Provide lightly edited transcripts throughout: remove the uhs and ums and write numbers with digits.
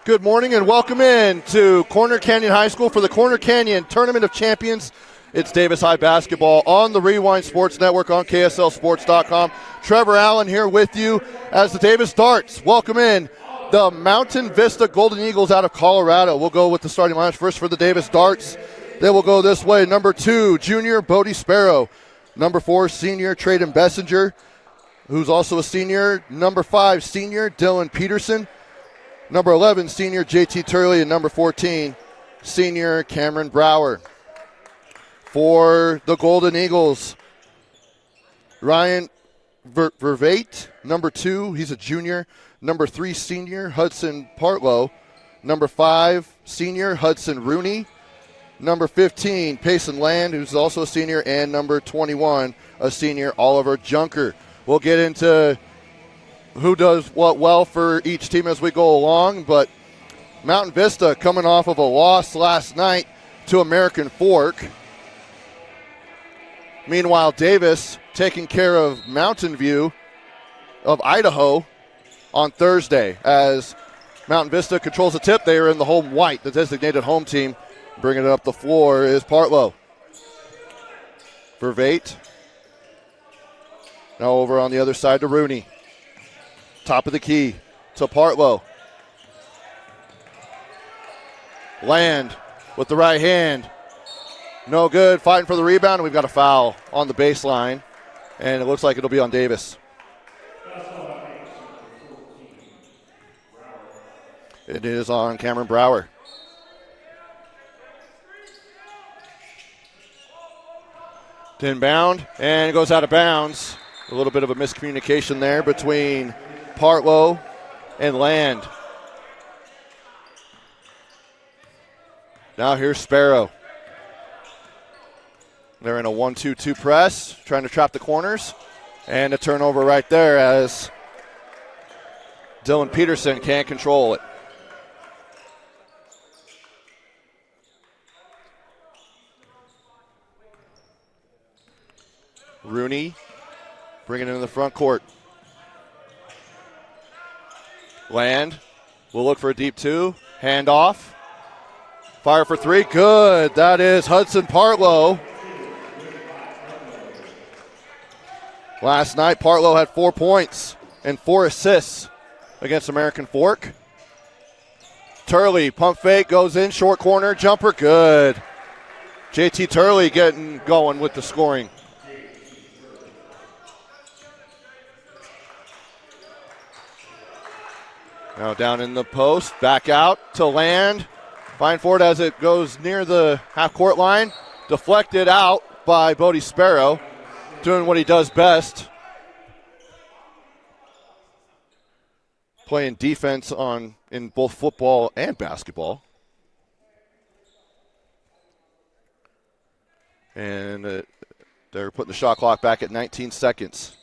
Good morning and welcome in to Corner Canyon High School for the Corner Canyon Tournament of Champions. It's Davis High basketball on the Rewind Sports Network on KSLSports.com. Trevor Allen here with you as the Davis Darts welcome in the Mountain Vista Golden Eagles out of Colorado. We'll go with the starting lineup first for the Davis Darts. They will go this way. Number 2, junior Bodie Sparrow. Number 4, senior Traden Bessinger, who's also a senior. Number 5, senior Dylan Peterson. Number 11, senior JT Turley. And number 14, senior Cameron Brower. For the Golden Eagles, Ryan Vervate, number 2, he's a junior. Number 3, senior Hudson Partlow. Number 5, senior Hudson Rooney. Number 15, Payson Land, who's also a senior. And number 21, a senior, Oliver Junker. We'll get into who does what well for each team as we go along, but Mountain Vista coming off of a loss last night to American Fork. Meanwhile, Davis taking care of Mountain View of Idaho on Thursday as Mountain Vista controls the tip. They are in the home white, the designated home team. Bringing it up the floor is Partlow. Vervate. Now over on the other side to Rooney. Top of the key to Partlow. Land with the right hand. No good. Fighting for the rebound. We've got a foul on the baseline. And it looks like it'll be on Davis. It is on Cameron Brower. Inbound, and it goes out of bounds. A little bit of a miscommunication there between Partlow and Land. Now here's Sparrow. They're in a 1-2-2 press, trying to trap the corners. And a turnover right there as Dylan Peterson can't control it. Rooney bringing it in the front court. Land will look for a deep 2. Hand off. Fire for 3. Good. That is Hudson Partlow. Last night, Partlow had 4 points and 4 assists against American Fork. Turley, pump fake, goes in, short corner, jumper, good. JT Turley getting going with the scoring. Now down in the post, back out to Land. Fine for it as it goes near the half-court line. Deflected out by Bodie Sparrow, doing what he does best. Playing defense in both football and basketball. And they're putting the shot clock back at 19 seconds.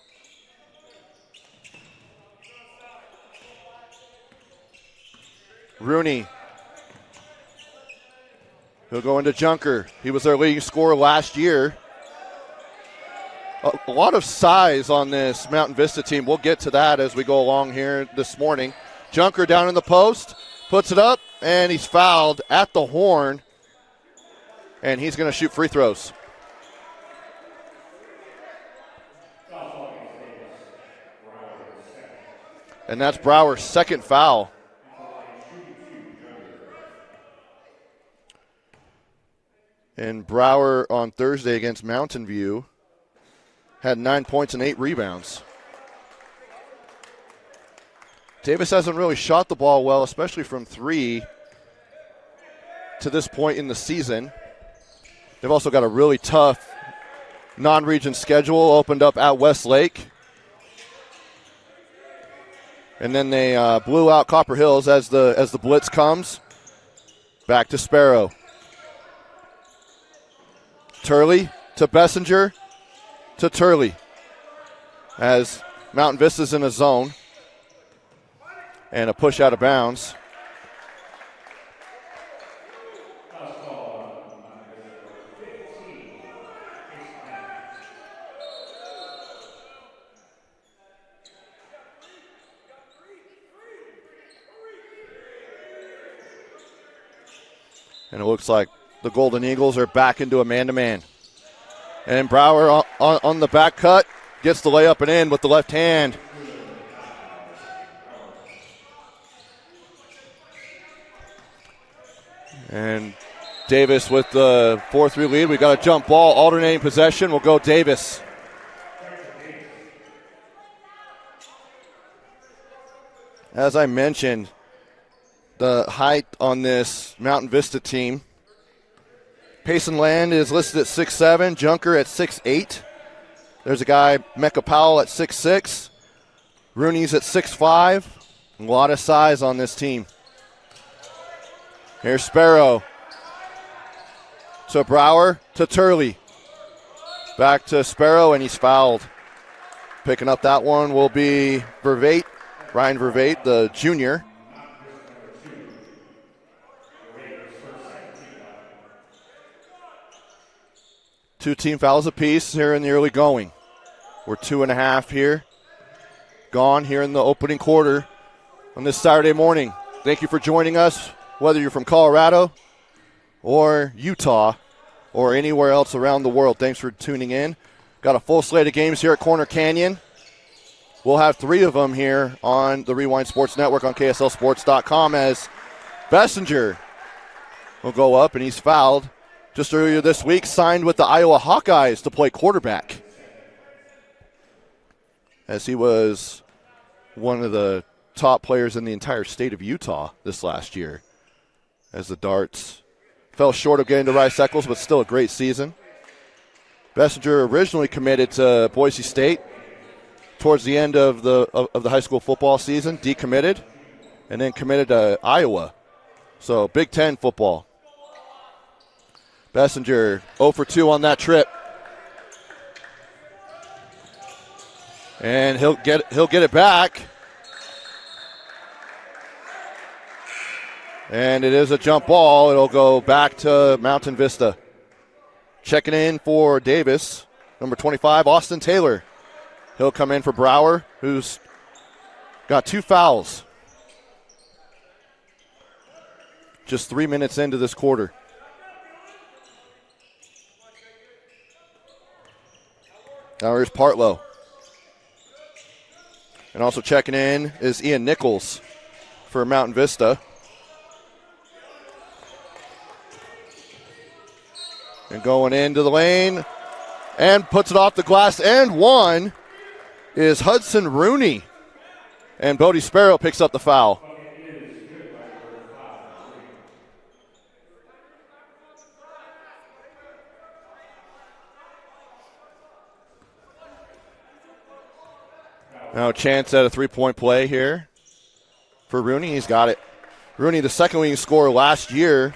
Rooney. He'll go into Junker. He was their leading scorer last year. A lot of size on this Mountain Vista team. We'll get to that as we go along here this morning. Junker down in the post, puts it up, and he's fouled at the horn. And he's going to shoot free throws. And that's Brower's second foul. And Brower on Thursday against Mountain View had 9 points and 8 rebounds. Davis hasn't really shot the ball well, especially from 3 to this point in the season. They've also got a really tough non-region schedule opened up at Westlake. And then they blew out Copper Hills as the blitz comes. Back to Sparrow. Turley to Bessinger to Turley as Mountain Vista's in a zone. And a push out of bounds. And it looks like the Golden Eagles are back into a man-to-man. And Brower on the back cut gets the layup and in with the left hand. And Davis with the 4-3 lead. We got a jump ball, alternating possession. We'll go Davis. As I mentioned, the height on this Mountain Vista team, Payson Land is listed at 6'7", Junker at 6'8". There's a guy, Mecca Powell, at 6'6". Rooney's at 6'5". A lot of size on this team. Here's Sparrow to Brower to Turley. Back to Sparrow, and he's fouled. Picking up that one will be Vervate, Ryan Vervate, the junior. Two team fouls apiece here in the early going. We're 2.5 here. Gone here in the opening quarter on this Saturday morning. Thank you for joining us, whether you're from Colorado or Utah or anywhere else around the world. Thanks for tuning in. Got a full slate of games here at Corner Canyon. We'll have 3 of them here on the Rewind Sports Network on KSLSports.com as Bessinger will go up, and he's fouled. Just earlier this week, signed with the Iowa Hawkeyes to play quarterback, as he was one of the top players in the entire state of Utah this last year, as the Darts fell short of getting to Rice-Eccles, but still a great season. Bessinger originally committed to Boise State towards the end of the high school football season, decommitted, and then committed to Iowa. So Big Ten football. Bessinger 0 for 2 on that trip. And he'll get it back. And it is a jump ball. It'll go back to Mountain Vista. Checking in for Davis, number 25, Austin Taylor. He'll come in for Brower, who's got 2 fouls. Just 3 minutes into this quarter. Now here's Partlow. And also checking in is Ian Nichols for Mountain Vista. And going into the lane and puts it off the glass and one is Hudson Rooney. And Bodie Sparrow picks up the foul. Now a chance at a 3-point play here for Rooney. He's got it. Rooney, the second leading scorer last year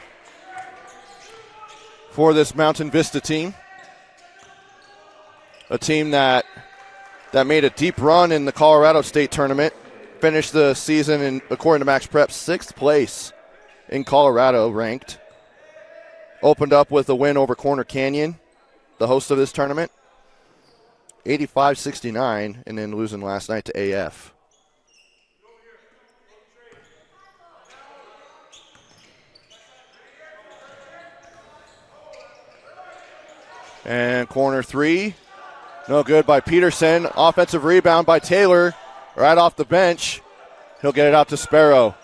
for this Mountain Vista team. A team that made a deep run in the Colorado State tournament. Finished the season, in, according to Max Prep, 6th place in Colorado ranked. Opened up with a win over Corner Canyon, the host of this tournament. 85-69, and then losing last night to AF. And corner 3, no good by Peterson. Offensive rebound by Taylor, right off the bench. He'll get it out to Sparrow.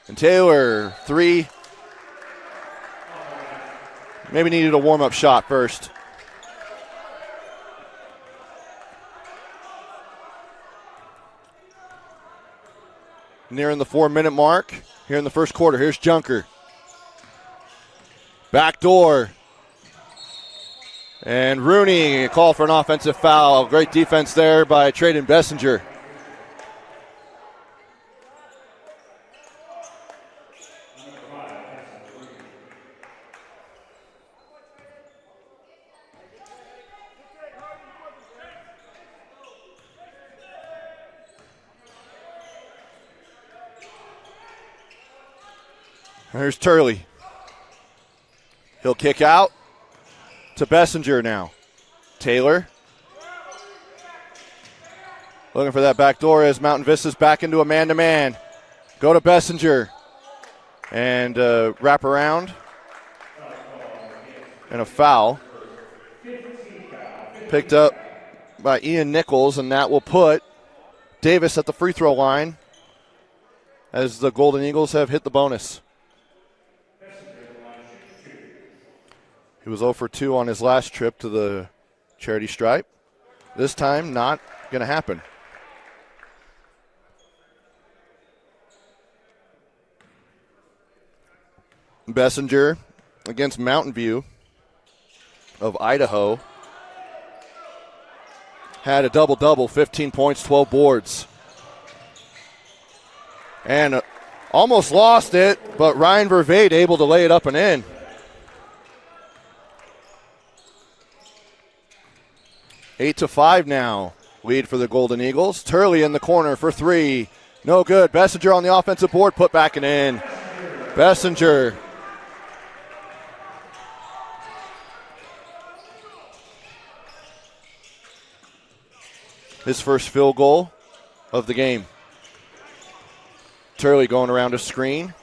And Taylor, 3. Maybe needed a warm-up shot first. Nearing the 4-minute mark here in the first quarter. Here's Junker. Back door. And Rooney, a call for an offensive foul. Great defense there by Trayden Bessinger. Here's Turley. He'll kick out to Bessinger now. Taylor. Looking for that back door as Mountain Vista's back into a man-to-man. Go to Bessinger. And wrap around. And a foul. Picked up by Ian Nichols, and that will put Davis at the free throw line as the Golden Eagles have hit the bonus. He was 0 for 2 on his last trip to the charity stripe. This time, not going to happen. Bessinger against Mountain View of Idaho had a double-double, 15 points, 12 boards. And almost lost it, but Ryan Vervade able to lay it up and in. Eight to 5 now. Lead for the Golden Eagles. Turley in the corner for three. No good. Bessinger on the offensive board, put back and in. Bessinger. His first field goal of the game. Turley going around a screen.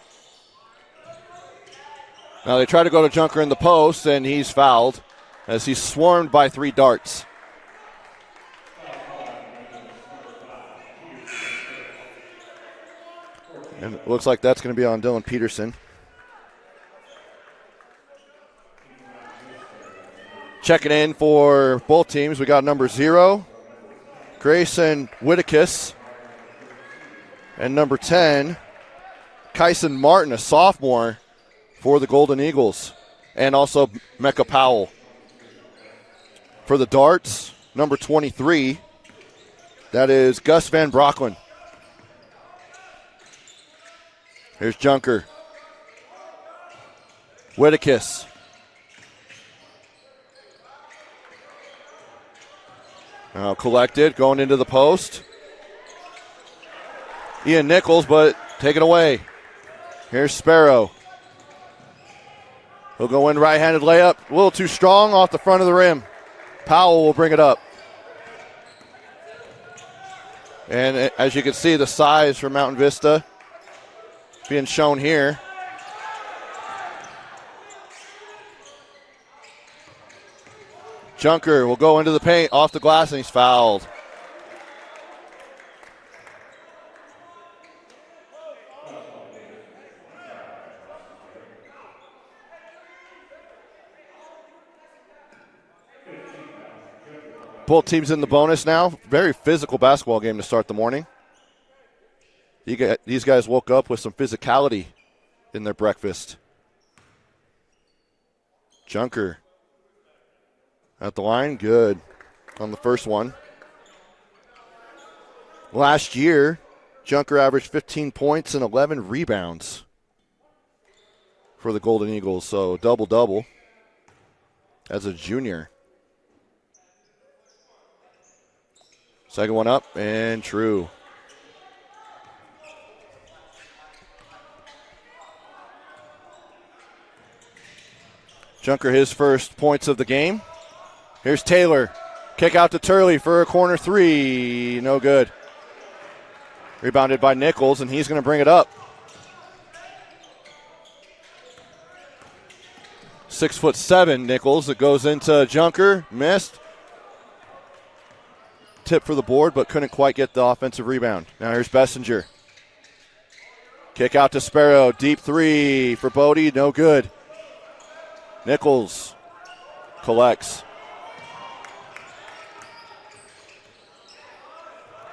Now they try to go to Junker in the post, and he's fouled as he's swarmed by 3 darts. And it looks like that's going to be on Dylan Peterson. Checking in for both teams, we got number 0, Grayson Whittakis. And number 10, Kyson Martin, a sophomore for the Golden Eagles. And also Mecca Powell. For the darts, number 23, that is Gus Van Brocklin. Here's Junker. Whittakis. Now collected, going into the post. Ian Nichols, but taken away. Here's Sparrow. He'll go in right-handed layup. A little too strong off the front of the rim. Powell will bring it up. And as you can see, the size for Mountain Vista being shown here. Junker will go into the paint, off the glass, and he's fouled. Both teams in the bonus now. Very physical basketball game to start the morning. These guys woke up with some physicality in their breakfast. Junker at the line, good on the first one. Last year, Junker averaged 15 points and 11 rebounds for the Golden Eagles, so double-double as a junior. Second one up, and true. Junker, his first points of the game. Here's Taylor. Kick out to Turley for a corner three. No good. Rebounded by Nichols, and he's going to bring it up. 6'7" Nichols. It goes into Junker. Missed. Tip for the board, but couldn't quite get the offensive rebound. Now here's Bessinger. Kick out to Sparrow. Deep three for Bodie. No good. Nichols collects.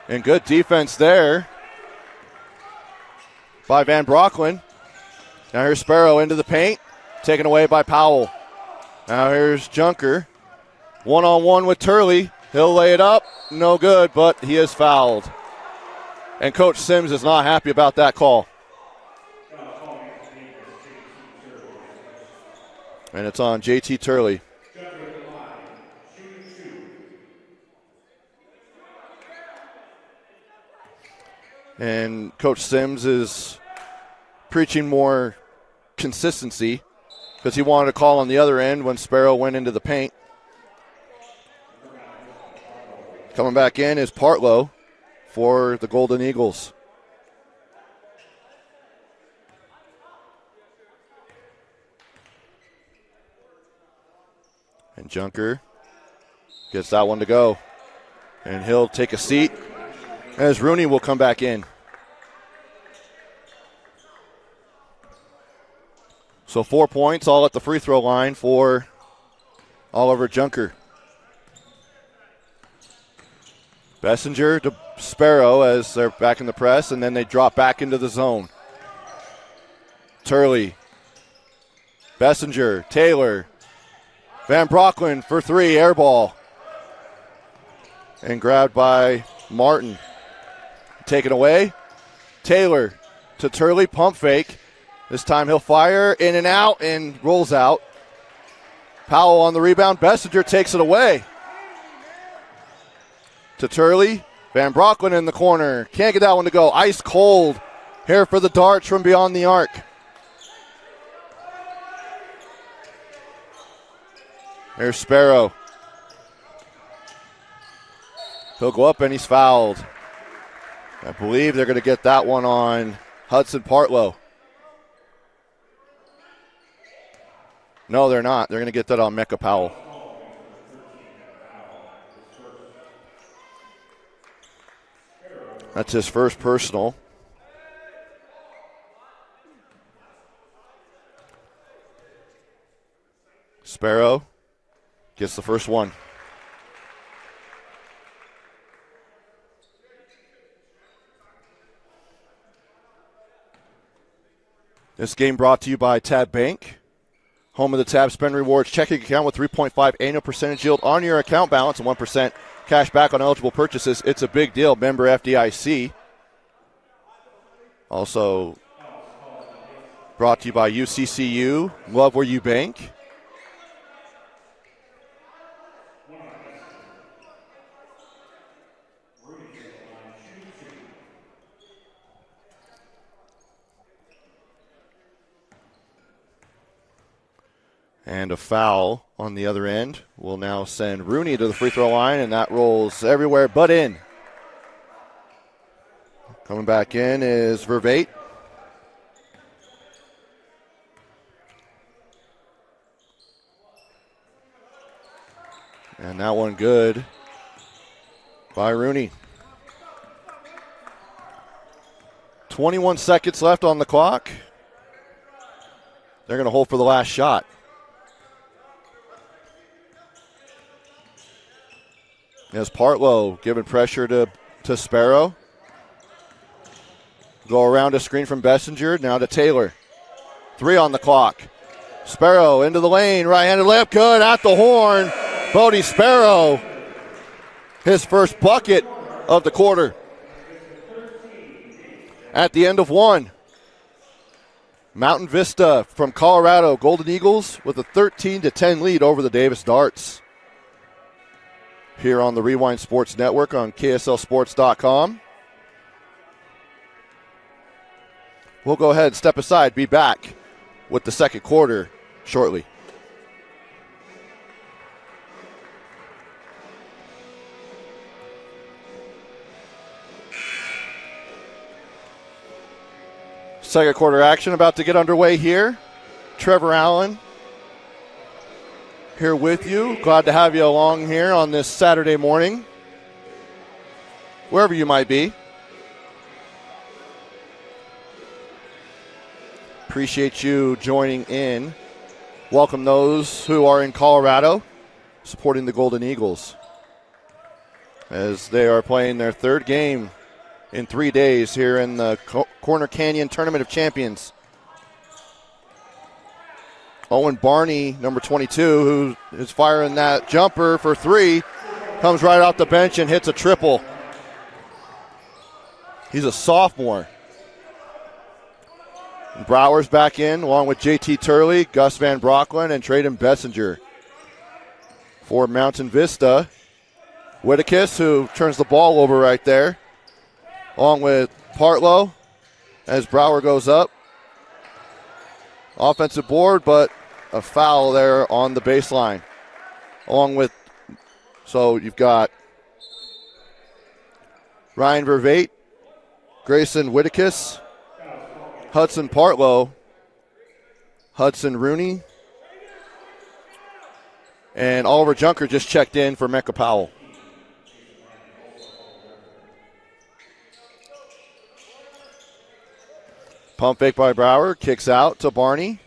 And good defense there by Van Brocklin. Now here's Sparrow into the paint. Taken away by Powell. Now here's Junker. One-on-one with Turley. He'll lay it up. No good, but he is fouled. And Coach Sims is not happy about that call. And it's on JT Turley. And Coach Sims is preaching more consistency because he wanted to call on the other end when Sparrow went into the paint. Coming back in is Partlow for the Golden Eagles. Junker gets that one to go. And he'll take a seat as Rooney will come back in. So 4 points, all at the free throw line for Oliver Junker. Bessinger to Sparrow as they're back in the press, and then they drop back into the zone. Turley, Bessinger, Taylor, Van Brocklin for three, air ball. And grabbed by Martin. Taken away. Taylor to Turley, pump fake. This time he'll fire in and out and rolls out. Powell on the rebound. Bessinger takes it away. To Turley. Van Brocklin in the corner. Can't get that one to go. Ice cold here for the darts from beyond the arc. There's Sparrow. He'll go up and he's fouled. I believe they're going to get that one on Hudson Partlow. No, they're not. They're going to get that on Mecca Powell. That's his first personal. Sparrow gets the first one. This game brought to you by Tab Bank, home of the Tab Spend Rewards checking account with 3.5 annual percentage yield on your account balance and 1% cash back on eligible purchases. It's a big deal. Member FDIC. Also brought to you by UCCU. Love where you bank. And a foul on the other end will now send Rooney to the free throw line, and that rolls everywhere but in. Coming back in is Vervate. And that one good by Rooney. 21 seconds left on the clock. They're going to hold for the last shot. As Partlow giving pressure to Sparrow. Go around a screen from Bessinger, now to Taylor. 3 on the clock. Sparrow into the lane, right-handed layup, good at the horn. Bodie Sparrow, his first bucket of the quarter. At the end of one, Mountain Vista from Colorado, Golden Eagles with a 13-10 lead over the Davis Darts. Here on the Rewind Sports Network on KSLSports.com. We'll go ahead and step aside, be back with the second quarter shortly. Second quarter action about to get underway here. Trevor Allen here with you. Glad to have you along here on this Saturday morning, wherever you might be. Appreciate you joining in. Welcome those who are in Colorado supporting the Golden Eagles as they are playing their third game in 3 days here in the Corner Canyon Tournament of Champions. Owen Barney, number 22, who is firing that jumper for 3, comes right off the bench and hits a triple. He's a sophomore. And Brower's back in, along with J.T. Turley, Gus Van Brocklin, and Traden Bessinger. For Mountain Vista, Whittakis, who turns the ball over right there, along with Partlow, as Brower goes up. Offensive board, but a foul there on the baseline. Along with, so you've got Ryan Vervate, Grayson Whittakis, Hudson Partlow, Hudson Rooney, And Oliver Junker just checked in for Mecca Powell. Pump fake by Brower. Kicks out to Barney.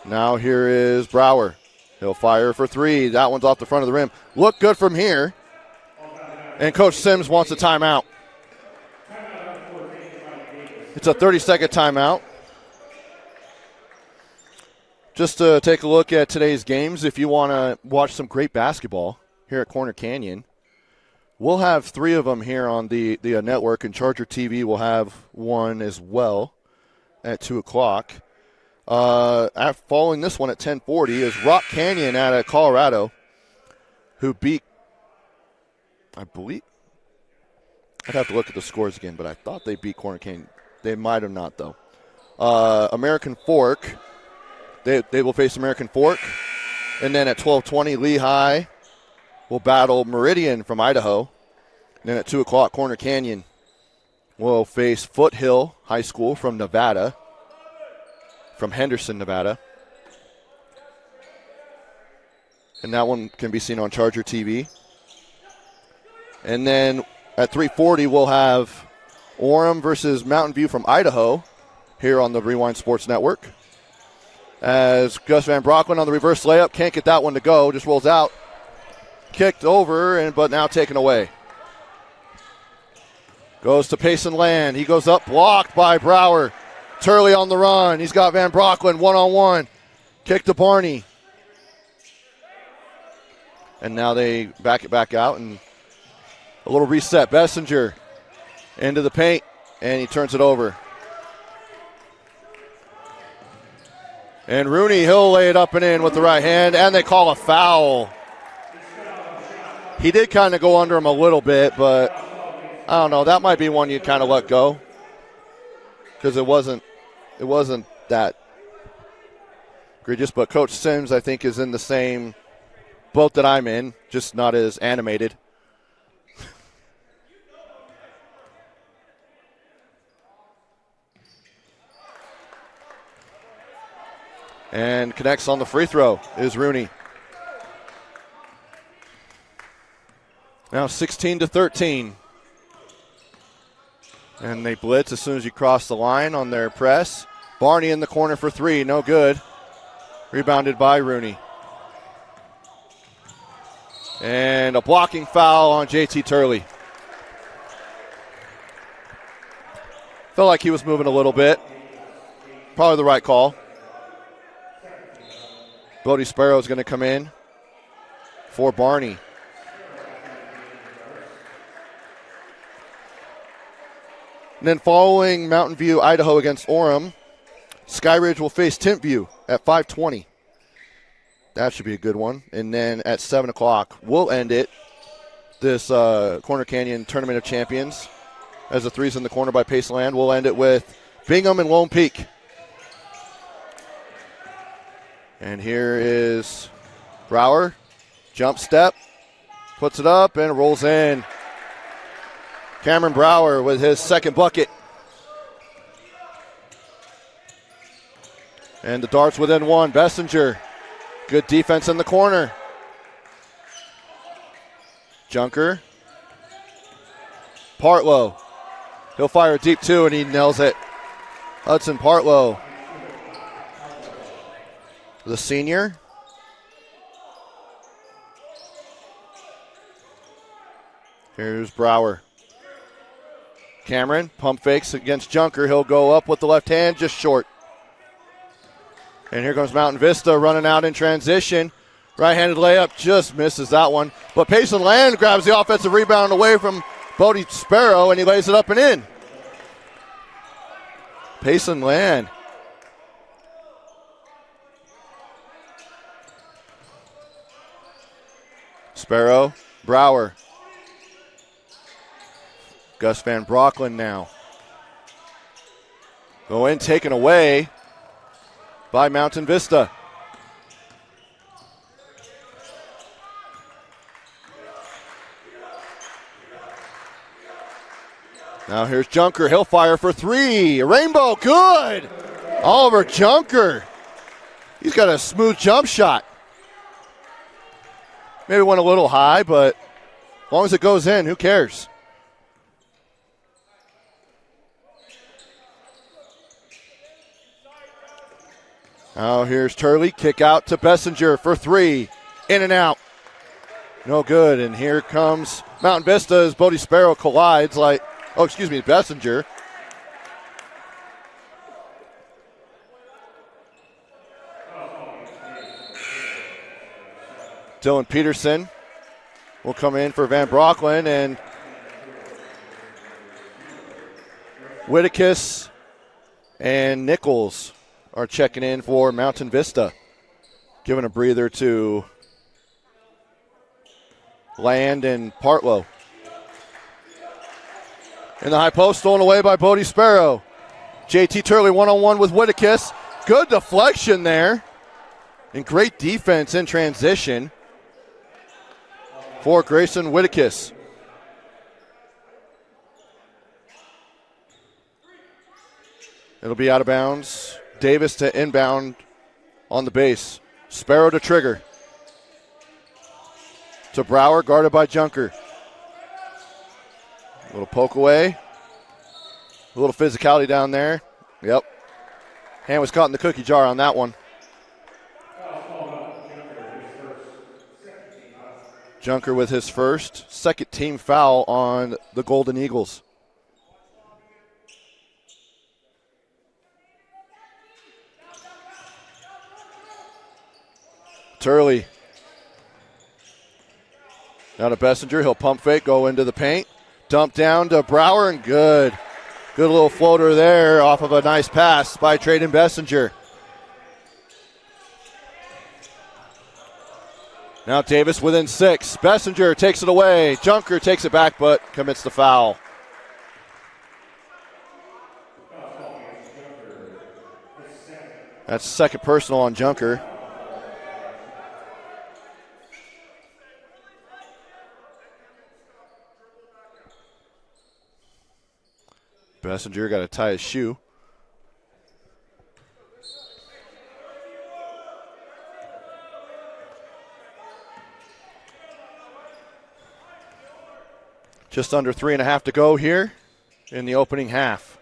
Now here is Brower. He'll fire for three. That one's off the front of the rim. Look good from here. And Coach Sims wants a timeout. It's a 30-second timeout. Just to take a look at today's games, if you want to watch some great basketball here at Corner Canyon, we'll have 3 of them here on the network, and Charger TV will have one as well at 2 o'clock. Following this one at 10:40 is Rock Canyon out of Colorado, who beat, I believe, I'd have to look at the scores again, but I thought they beat Corner Canyon. They might have not, though. American Fork, they will face American Fork. And then at 12:20, Lehigh will battle Meridian from Idaho. And then at 2 o'clock, Corner Canyon will face Foothill High School from Nevada, from Henderson, Nevada. And that one can be seen on Charger TV. And then at 3:40, we'll have Orem versus Mountain View from Idaho here on the Rewind Sports Network. As Gus Van Brocklin on the reverse layup, can't get that one to go, just rolls out. Kicked over, but now taken away. Goes to Payson Land. He goes up, blocked by Brower. Turley on the run. He's got Van Brocklin one-on-one. Kick to Barney. And now they back it back out, and a little reset. Bessinger into the paint, and he turns it over. And Rooney, he'll lay it up and in with the right hand, and they call a foul. He did kind of go under him a little bit, but I don't know. That might be one you kind of let go, because it wasn't that egregious. But Coach Sims, I think, is in the same boat that I'm in, just not as animated. And connects on the free throw is Rooney. Now 16-13. And they blitz as soon as you cross the line on their press. Barney in the corner for three, no good. Rebounded by Rooney. And a blocking foul on JT Turley. Felt like he was moving a little bit. Probably the right call. Bodie Sparrow is going to come in for Barney. And then following Mountain View, Idaho against Orem, Skyridge will face Timpview at 5:20. That should be a good one. And then at 7 o'clock, we'll end it. This Corner Canyon Tournament of Champions, as the three's in the corner by Paceland, we'll end it with Bingham and Lone Peak. And here is Brower. Jump step. Puts it up and rolls in. Cameron Brower with his second bucket. And the Darts within one. Bessinger. Good defense in the corner. Junker. Partlow. He'll fire deep two, and he nails it. Hudson Partlow, the senior. Here's Brower. Cameron, pump fakes against Junker. He'll go up with the left hand, just short. And here comes Mountain Vista running out in transition. Right-handed layup, just misses that one. But Payson Land grabs the offensive rebound away from Bodie Sparrow, and he lays it up and in. Payson Land. Sparrow, Brower. Gus Van Brocklin now. Go in, taken away by Mountain Vista. Now here's Junker. He'll fire for three. Rainbow, good. Oliver Junker. He's got a smooth jump shot. Maybe went a little high, but as long as it goes in, who cares? Now here's Turley. Kick out to Bessinger for three. In and out. No good. And here comes Mountain Vista as Bodie Sparrow collides Bessinger. Dylan Peterson will come in for Van Brocklin, and Whittakis and Nichols are checking in for Mountain Vista. Giving a breather to Land and Partlow. In the high post, stolen away by Bodie Sparrow. JT Turley one-on-one with Whittakis. Good deflection there. And great defense in transition for Grayson Whittakis. It'll be out of bounds. Davis to inbound on the base. Sparrow to trigger. To Brower, guarded by Junker. A little poke away. A little physicality down there. Yep. Hand was caught in the cookie jar on that one. Junker with his first, second team foul on the Golden Eagles. Turley. Now to Bessinger. He'll pump fake, go into the paint. Dump down to Brower, and good. Good little floater there off of a nice pass by Trayden Bessinger. Now Davis within 6. Bessinger takes it away. Junker takes it back, but commits the foul. That's second personal on Junker. Bessinger got to tie his shoe. Just under 3.5 to go here in the opening half.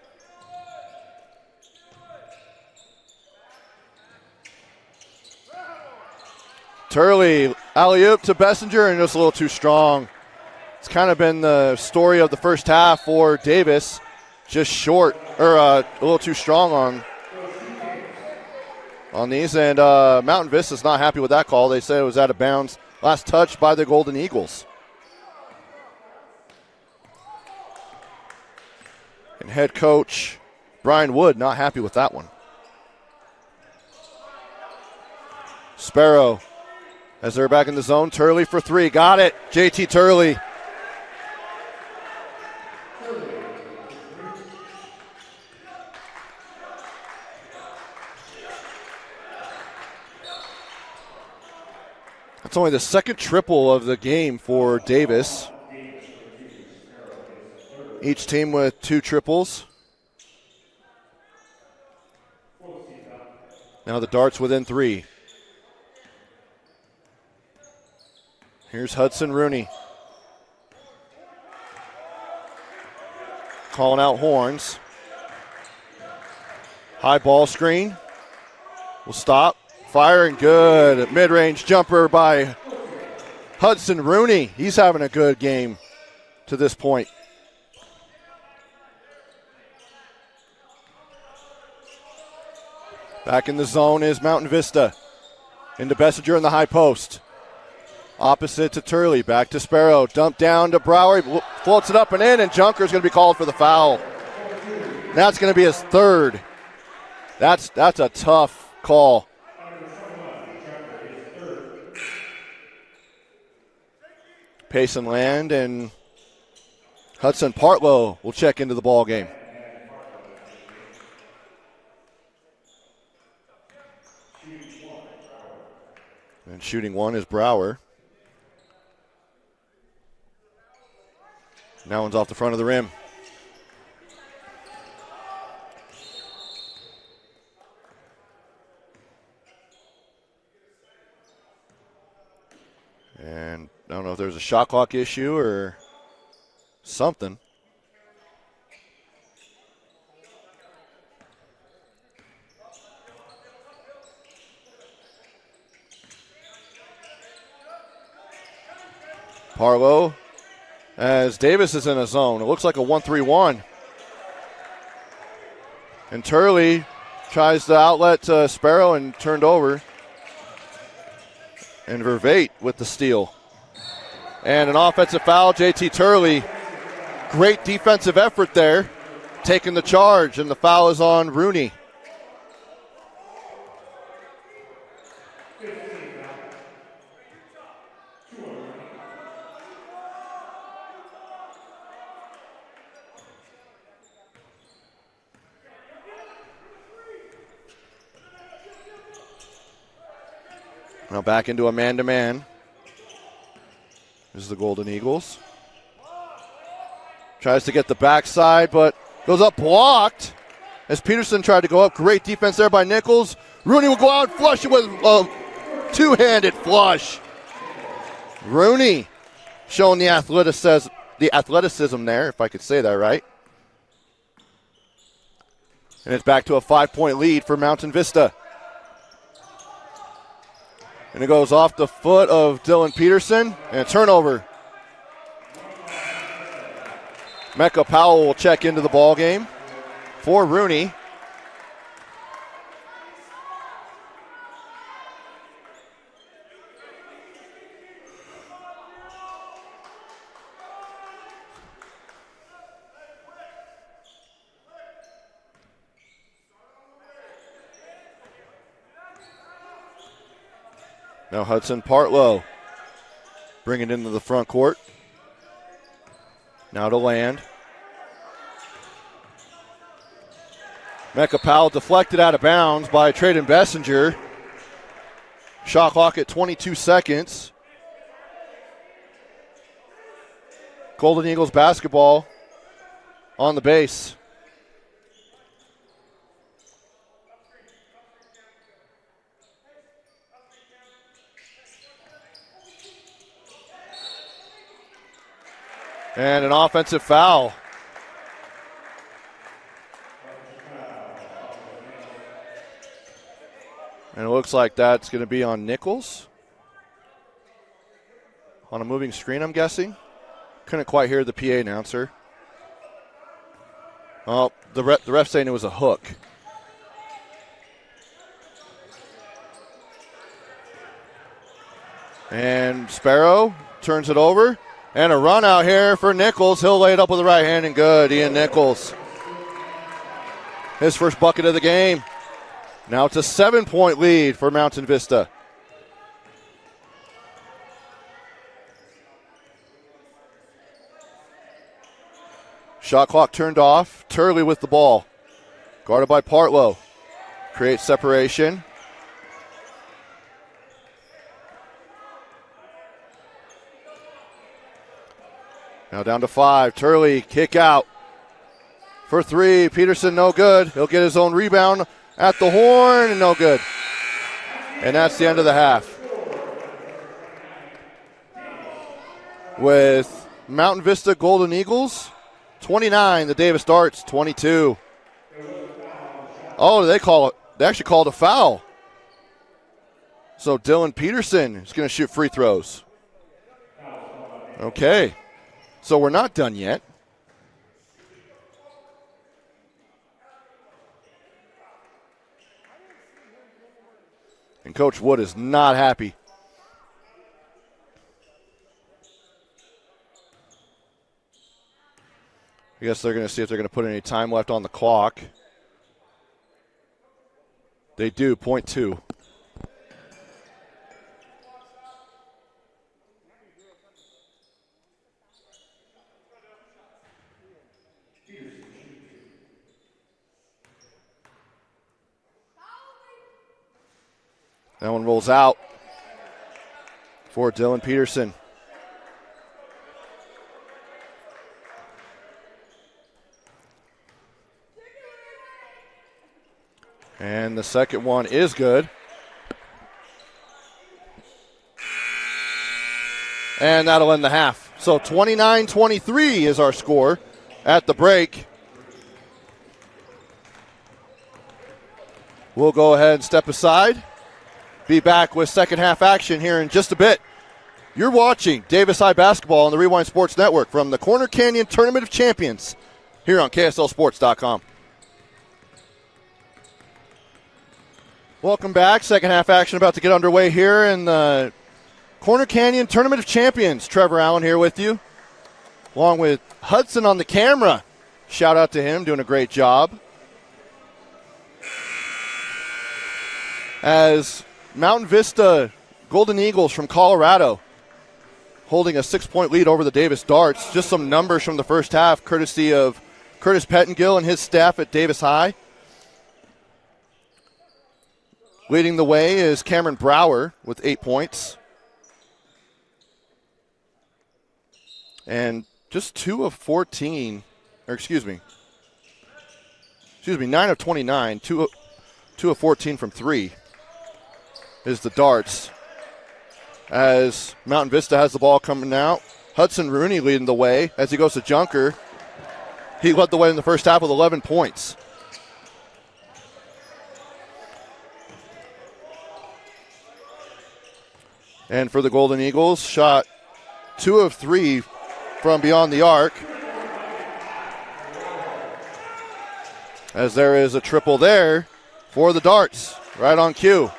Turley, alley-oop to Bessinger, and just a little too strong. It's kind of been the story of the first half for Davis. Just short, or a little too strong on these. And Mountain Vista's not happy with that call. They said it was out of bounds. Last touch by the Golden Eagles. And head coach Brian Wood not happy with that one. Sparrow, as they're back in the zone. Turley for three. Got it. JT Turley. It's only the second triple of the game for Davis. Each team with 2 triples. Now the Darts within 3. Here's Hudson Rooney. Calling out horns. High ball screen. Will stop. Firing good. Mid-range jumper by Hudson Rooney. He's having a good game to this point. Back in the zone is Mountain Vista. Into Bessinger in the high post. Opposite to Turley. Back to Sparrow. Dump down to Brower. He floats it up and in, and Junker's going to be called for the foul. That's going to be his third. That's a tough call. Payson Land and Hudson Partlow will check into the ball game. And shooting one is Brower. That one's off the front of the rim. And I don't know if there's a shot clock issue or something. Parlow as Davis is in a zone. It looks like a 1-3-1. And Turley tries the outlet to Sparrow and turned over. And Vervate with the steal. And an offensive foul, JT Turley. Great defensive effort there, taking the charge, and the foul is on Rooney. Now back into a man-to-man. This is the Golden Eagles. Tries to get the backside, but goes up blocked. As Peterson tried to go up. Great defense there by Nichols. Rooney will go out and flush it with a two-handed flush. Rooney showing the athleticism there, if I could say that right. And it's back to a 5-point lead for Mountain Vista. And it goes off the foot of Dylan Peterson, and a turnover. Mecca Powell will check into the ball game for Rooney. Now Hudson Partlow bring it into the front court. Now to Land. Mecca Powell deflected out of bounds by Traden Bessinger. Shot clock at 22 seconds. Golden Eagles basketball on the base. And an offensive foul. And it looks like that's going to be on Nichols. On a moving screen, I'm guessing. Couldn't quite hear the PA announcer. Oh, the ref saying it was a hook. And Sparrow turns it over. And a run out here for Nichols. He'll lay it up with the right hand and good. Ian Nichols. His first bucket of the game. Now it's a 7-point lead for Mountain Vista. Shot clock turned off. Turley with the ball. Guarded by Partlow. Creates separation. Now down to 5. Turley, kick out. For 3. Peterson, no good. He'll get his own rebound at the horn, and no good. And that's the end of the half. With Mountain Vista Golden Eagles, 29. The Davis Darts, 22. Oh, they actually called a foul. So Dylan Peterson is going to shoot free throws. Okay. So we're not done yet. And Coach Wood is not happy. I guess they're going to see if they're going to put any time left on the clock. They do, .2. That one rolls out for Dylan Peterson. And the second one is good. And that'll end the half. So 29-23 is our score at the break. We'll go ahead and step aside. Be back with second half action here in just a bit. You're watching Davis High Basketball on the Rewind Sports Network from the Corner Canyon Tournament of Champions here on KSLSports.com. Welcome back. Second half action about to get underway here in the Corner Canyon Tournament of Champions. Trevor Allen here with you, along with Hudson on the camera. Shout out to him, doing a great job. As Mountain Vista Golden Eagles from Colorado holding a 6-point lead over the Davis Darts. Just some numbers from the first half, courtesy of Curtis Pettengill and his staff at Davis High. Leading the way is Cameron Brower with 8 points. And just 9 of 29, 2 of 14 from 3 is the Darts. As Mountain Vista has the ball coming out. Hudson Rooney leading the way as he goes to Junker. He led the way in the first half with 11 points. And for the Golden Eagles, shot 2 of 3 from beyond the arc. As there is a triple there for the Darts, right on cue.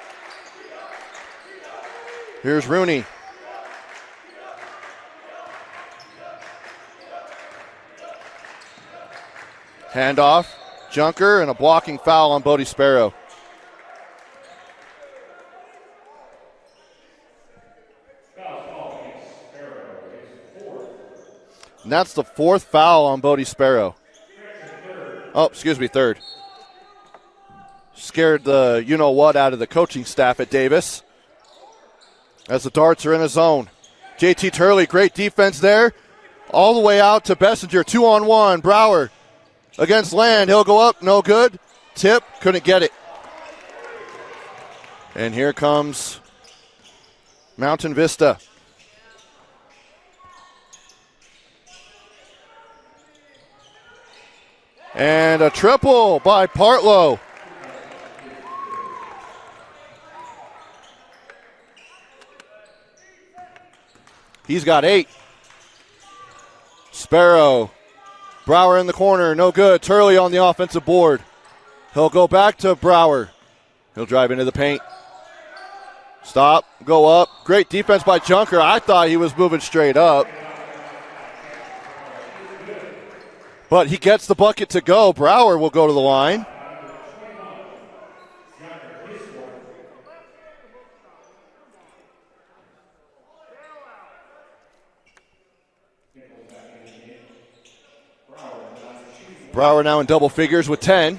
Here's Rooney. Handoff, Junker, and a blocking foul on Bodie Sparrow. And that's the 4th foul on Bodie Sparrow. Third. Scared the you-know-what out of the coaching staff at Davis. As the Darts are in a zone. JT Turley, great defense there. All the way out to Bessinger, 2-on-1. Brower against Land. He'll go up, no good. Tip, couldn't get it. And here comes Mountain Vista. And a triple by Partlow. He's got 8. Sparrow. Brower in the corner, no good. Turley on the offensive board. He'll go back to Brower. He'll drive into the paint. Stop, go up. Great defense by Junker. I thought he was moving straight up. But he gets the bucket to go. Brower will go to the line. Brower now in double figures with 10.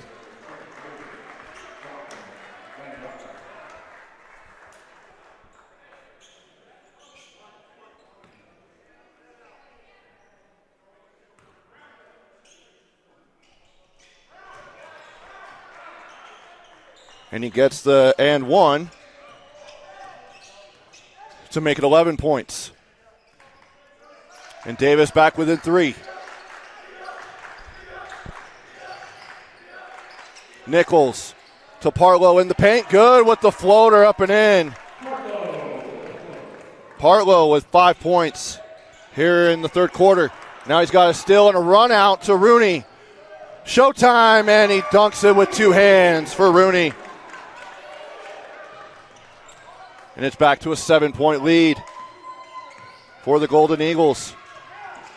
And he gets the and 1 to make it 11 points. And Davis back within 3. Nichols to Partlow in the paint. Good with the floater up and in. Partlow with 5 points here in the third quarter. Now he's got a steal and a run out to Rooney. Showtime, and he dunks it with 2 hands for Rooney. And it's back to a 7-point lead for the Golden Eagles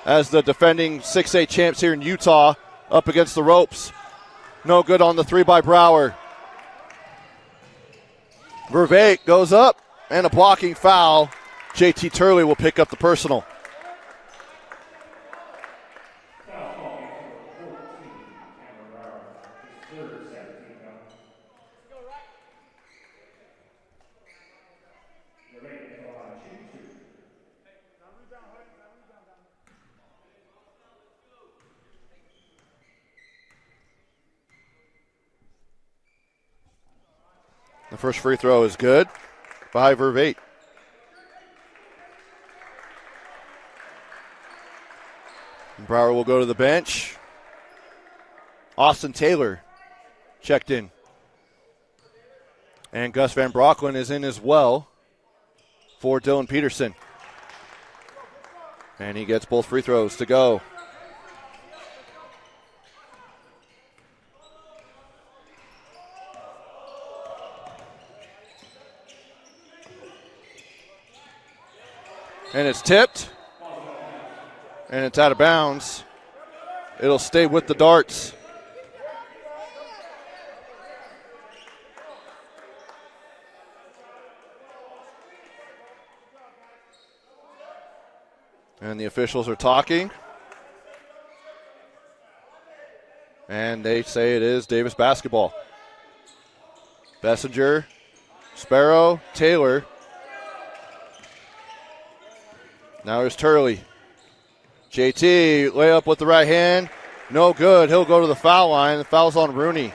as the defending 6A champs here in Utah up against the ropes. No good on the 3 by Brower. Vervate goes up, and a blocking foul. JT Turley will pick up the personal. The first free throw is good by Vervate. Brower will go to the bench. Austin Taylor checked in. And Gus Van Brocklin is in as well for Dylan Peterson. And he gets both free throws to go. And it's tipped. And it's out of bounds. It'll stay with the Darts. And the officials are talking. And they say it is Davis basketball. Bessinger, Sparrow, Taylor. Now here's Turley. JT, layup with the right hand. No good. He'll go to the foul line. The foul's on Rooney.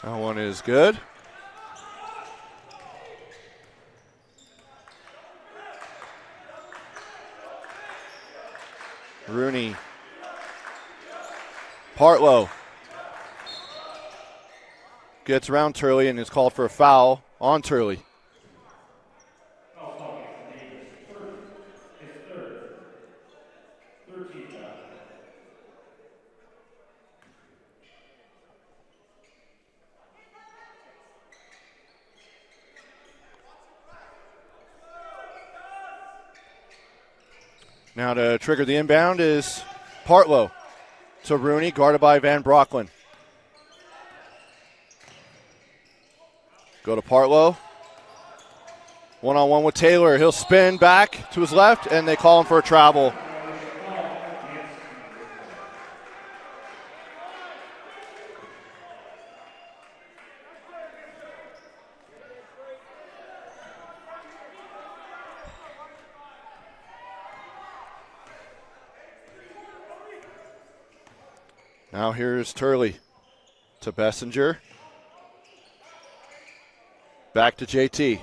That one is good. Rooney. Partlow gets around Turley and is called for a foul on Turley. Now to trigger the inbound is Partlow to Rooney, guarded by Van Brocklin. Go to Partlow. One-on-one with Taylor. He'll spin back to his left, and they call him for a travel. Now here's Turley to Bessinger. Back to JT.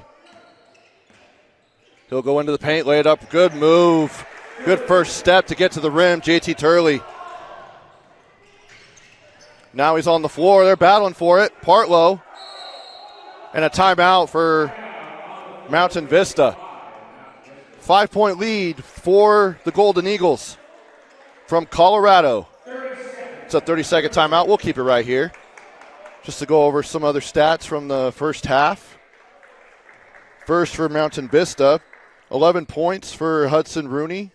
He'll go into the paint, lay it up. Good move. Good first step to get to the rim, JT Turley. Now he's on the floor. They're battling for it. Partlow. And a timeout for Mountain Vista. 5-point lead for the Golden Eagles from Colorado. It's a 30-second timeout. We'll keep it right here just to go over some other stats from the first half. First for Mountain Vista, 11 points for Hudson Rooney.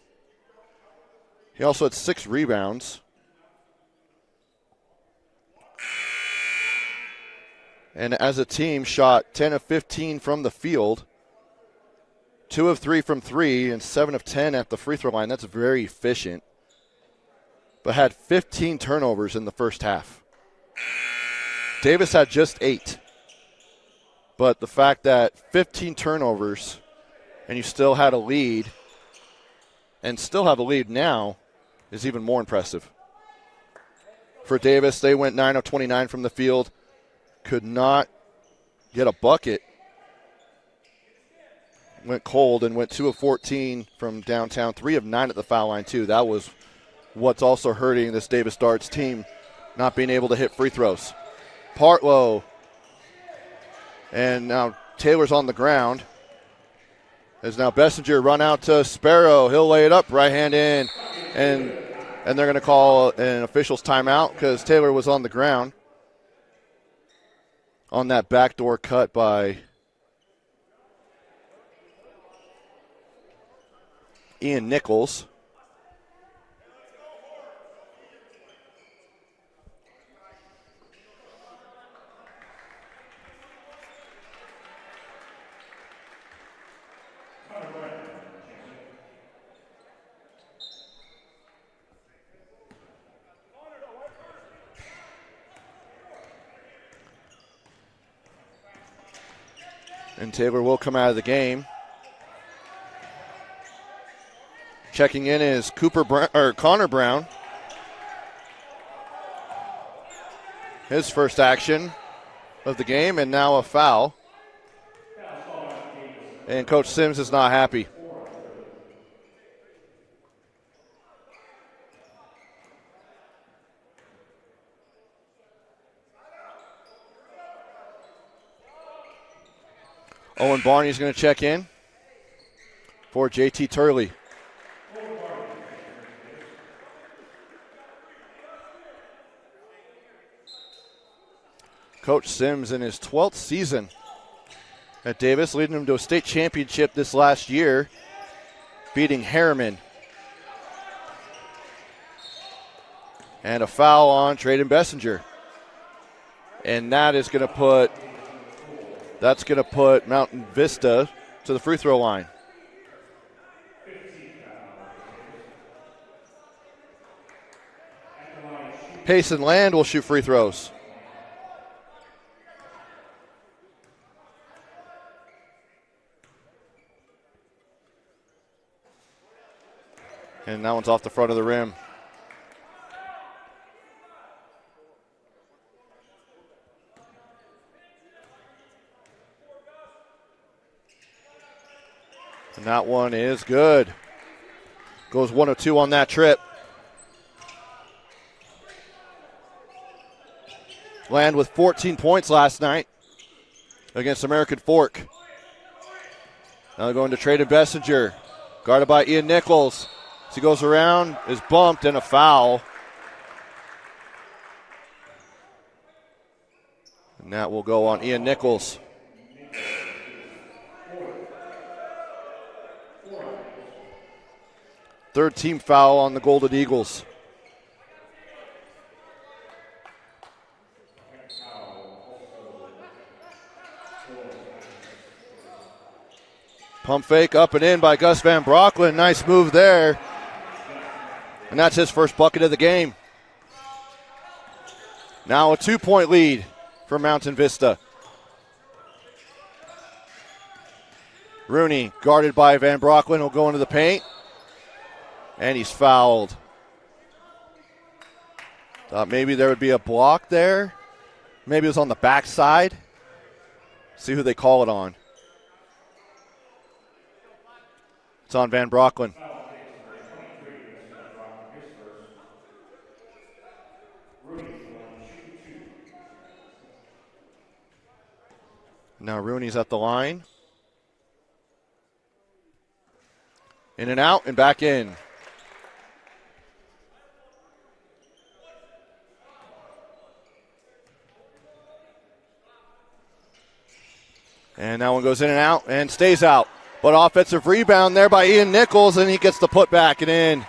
He also had 6 rebounds. And as a team, shot 10 of 15 from the field, 2 of 3 from 3, and 7 of 10 at the free throw line. That's very efficient. But had 15 turnovers in the first half. Davis had just 8. But the fact that 15 turnovers and you still had a lead and still have a lead now is even more impressive. For Davis, they went 9 of 29 from the field. Could not get a bucket. Went cold and went 2 of 14 from downtown. 3 of 9 at the foul line, too. That was what's also hurting this Davis Darts team, not being able to hit free throws. Partlow. And now Taylor's on the ground. As now Bessinger run out to Sparrow. He'll lay it up, right hand in. And they're going to call an official's timeout because Taylor was on the ground on that backdoor cut by Ian Nichols. And Taylor will come out of the game. Checking in is Connor Brown. His first action of the game, and now a foul. And Coach Sims is not happy. Owen Barney's going to check in for JT Turley. Coach Sims in his 12th season at Davis, leading him to a state championship this last year, beating Harriman. And a foul on Traden Bessinger. And that's going to put Mountain Vista to the free throw line. Payson Land will shoot free throws. And that one's off the front of the rim. And that one is good. Goes 1 of 2 on that trip. Land with 14 points last night against American Fork. Now going to Traden Bessinger. Guarded by Ian Nichols. As he goes around, is bumped, and a foul. And that will go on Ian Nichols. Third team foul on the Golden Eagles. Pump fake up and in by Gus Van Brocklin. Nice move there. And that's his first bucket of the game. Now a 2-point lead for Mountain Vista. Rooney, guarded by Van Brocklin, will go into the paint. And he's fouled. Thought maybe there would be a block there. Maybe it was on the backside. See who they call it on. It's on Van Brocklin. Now Rooney's at the line. In and out and back in. And that one goes in and out and stays out. But offensive rebound there by Ian Nichols, and he gets the putback and in.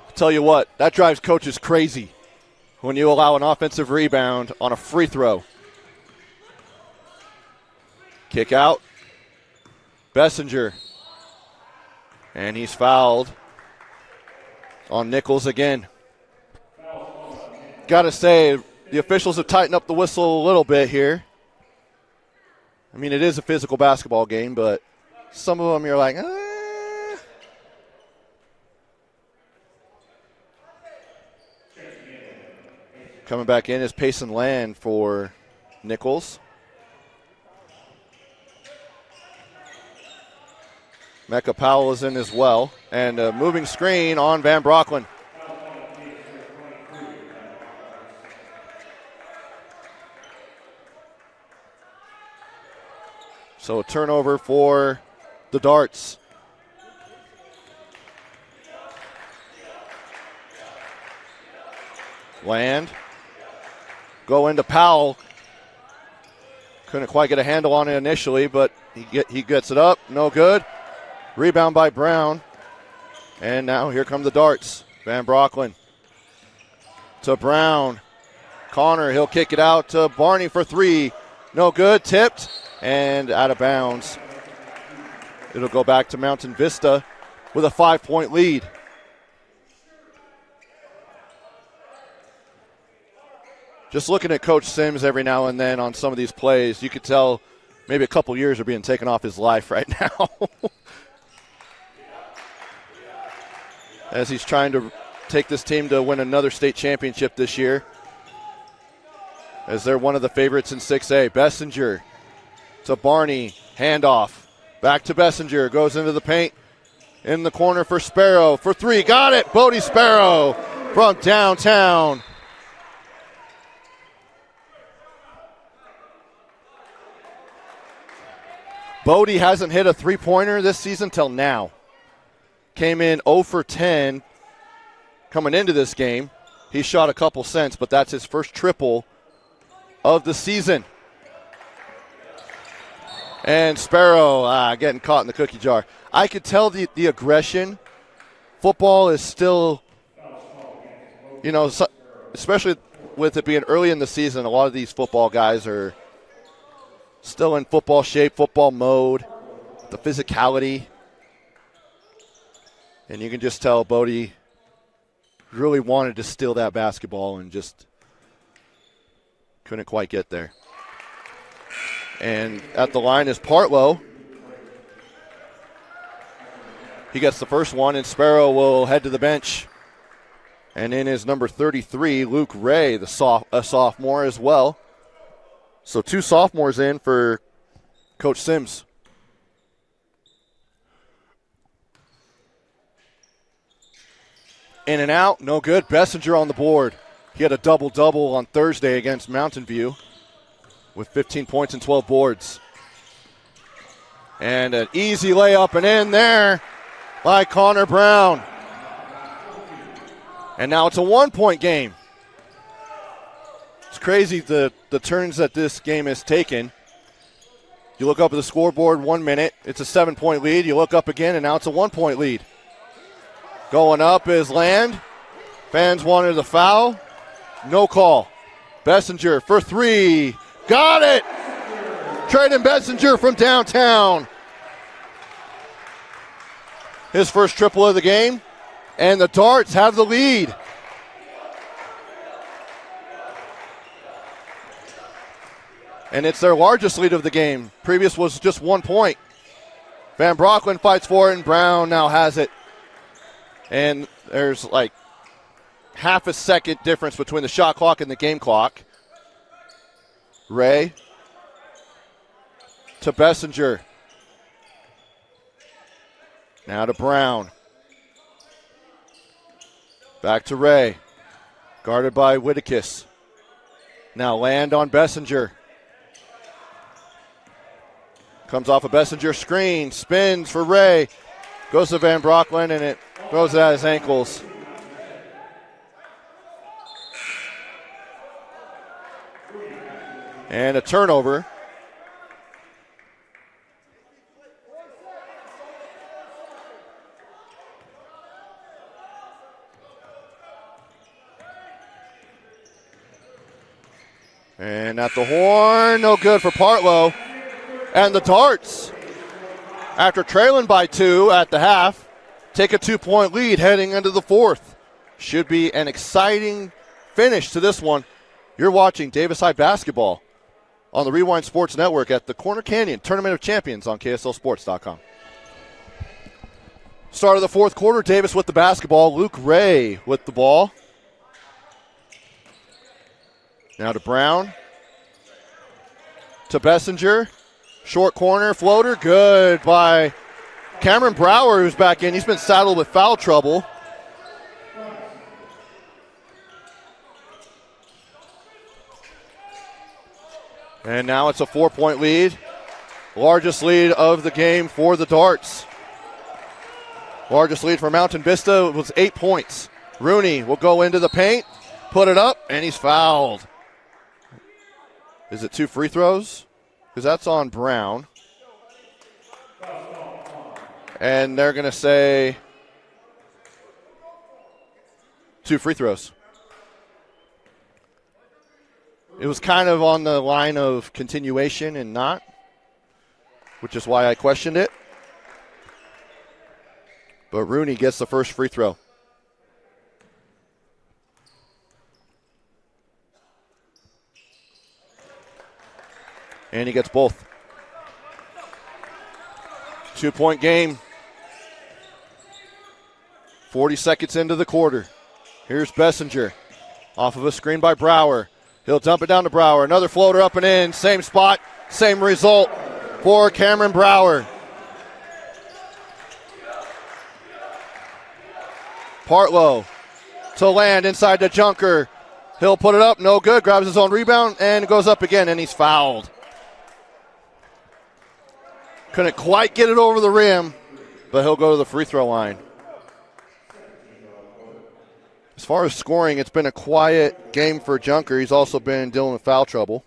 I'll tell you what, that drives coaches crazy when you allow an offensive rebound on a free throw. Kick out. Bessinger. And he's fouled on Nichols again. Got to say, the officials have tightened up the whistle a little bit here. I mean, it is a physical basketball game, but some of them you're like, Coming back in is Payson Land for Nichols. Mecca Powell is in as well. And a moving screen on Van Brocklin. So a turnover for the Darts. Land. Go into Powell. Couldn't quite get a handle on it initially, but he gets it up. No good. Rebound by Brown. And now here come the Darts. Van Brocklin to Brown. Connor, he'll kick it out to Barney for three. No good. Tipped and out of bounds. It'll go back to Mountain Vista with a 5-point lead. just looking at Coach Sims every now and then on some of these plays, you could tell maybe a couple years are being taken off his life right now. As he's trying to take this team to win another state championship this year. As they're one of the favorites in 6A. Bessinger to Barney, handoff. Back to Bessinger, goes into the paint. In the corner for Sparrow, for three, got it! Bodie Sparrow from downtown. Bodie hasn't hit a three-pointer this season till now. Came in 0 for 10 coming into this game. He shot a couple cents, but that's his first triple of the season. And Sparrow getting caught in the cookie jar. I could tell the aggression. Football is still, especially with it being early in the season, a lot of these football guys are still in football shape, football mode, the physicality. And you can just tell Bodie really wanted to steal that basketball and just couldn't quite get there. And at the line is Partlow. He gets the first one, and Sparrow will head to the bench. And in is number 33, Luke Ray, a sophomore as well. So 2 sophomores in for Coach Sims. In and out, no good. Bessinger on the board. He had a double-double on Thursday against Mountain View with 15 points and 12 boards. And an easy layup and in there by Connor Brown. And now it's a 1-point game. It's crazy the turns that this game has taken. You look up at the scoreboard 1 minute, it's a 7-point lead. You look up again, and now it's a 1-point lead. Going up is Land. Fans wanted the foul. No call. Bessinger for three. Got it! Trayden Bessinger from downtown. His first triple of the game. And the Darts have the lead. And it's their largest lead of the game. Previous was just 1 point. Van Brocklin fights for it, and Brown now has it. And there's like half a second difference between the shot clock and the game clock. Ray to Bessinger. Now to Brown. Back to Ray. Guarded by Whittakis. Now Land on Bessinger. Comes off a Bessinger screen. Spins for Ray. Goes to Van Brocklin, and it goes at his ankles. And a turnover. And at the horn, no good for Partlow. And the Darts, after trailing by 2 at the half, take a 2-point lead heading into the fourth. Should be an exciting finish to this one. You're watching Davis High basketball on the Rewind Sports Network at the Corner Canyon Tournament of Champions on KSLSports.com. Start of the fourth quarter, Davis with the basketball. Luke Ray with the ball. Now to Brown. To Bessinger. Short corner, floater, good by Cameron Brower, who's back in. He's been saddled with foul trouble. And now it's a 4-point lead. Largest lead of the game for the Darts. Largest lead for Mountain Vista was 8 points. Rooney will go into the paint, put it up, and he's fouled. Is it 2 free throws? Because that's on Brown. And they're going to say 2 free throws. It was kind of on the line of continuation and not, which is why I questioned it. But Rooney gets the first free throw. And he gets both. 2-point game. 40 seconds into the quarter. Here's Bessinger. Off of a screen by Brower. He'll dump it down to Brower. Another floater up and in. Same spot, same result for Cameron Brower. Partlow to land inside the Junker. He'll put it up, no good. Grabs his own rebound and goes up again, and he's fouled. Couldn't quite get it over the rim, but he'll go to the free throw line. As far as scoring, it's been a quiet game for Junker. He's also been dealing with foul trouble.